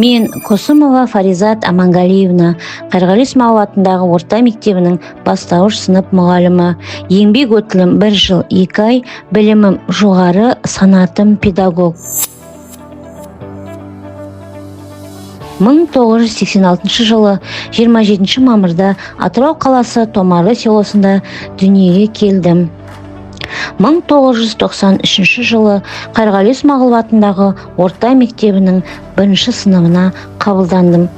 Мен Косымова Фаризат Амангалиевна, Қайырғали Исмаил атындағы орта мектебінің бастауыш сынып мұғалімі. Еңбек өтілім 1 жыл 2 ай, білімім жоғары, санатым педагог. 1986 жылы 27 мамырда Атырау қаласы Томары селосында дүниеге келдім. 1993 жылы Қайырғали Исмаил атындағы орта мектебінің 1 сыныбына қабылдандым.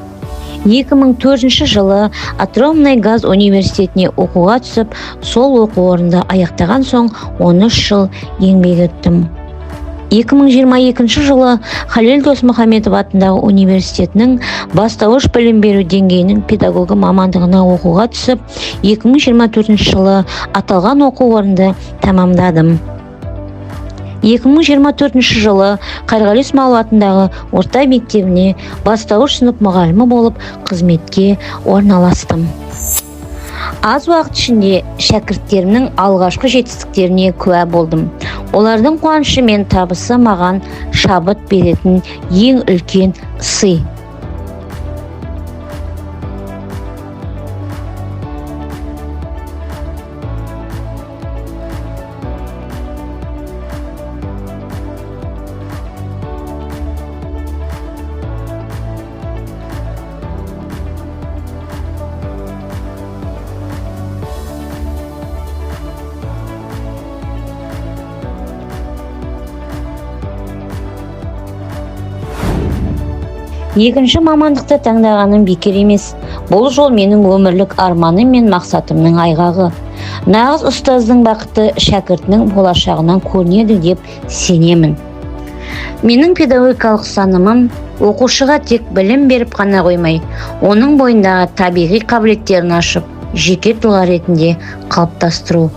2004 жылы Атырау-Мұнай-газ университетіне оқуға түсіп, сол оқу орнында аяқтаған соң 13 жыл еңбек еттім. 2022 жылы Халел Досмұхамедов атындағы университетінің бастауыш білім беру деңгейінің педагогі мамандығына оқуға түсіп, 2024 жылы аталған оқу орынды тәмамдадым. 2024 жылы Қайырғали Исмаил атындағы орта мектебіне бастауыш сынып мұғалімі болып қызметке орналастым. Аз уақыт ішінде шәкірттерімнің алғашқы жетістіктеріне куә болдым. Олардың қуанышы мен табысы маған шабыт беретін ең үлкен сый. Екінші мамандықты таңдағаным бекер емес. Бұл жол менің өмірлік арманым мен мақсатымның айғағы. Нағыз ұстаздың бақыты шәкіртінің болашағынан көрінеді деп сенемін. Менің педагогикалық ұстанымым оқушыға тек білім беріп қана қоймай, оның бойындағы табиғи қабілеттерін ашып, жеке тұлға ретінде қалыптастыру.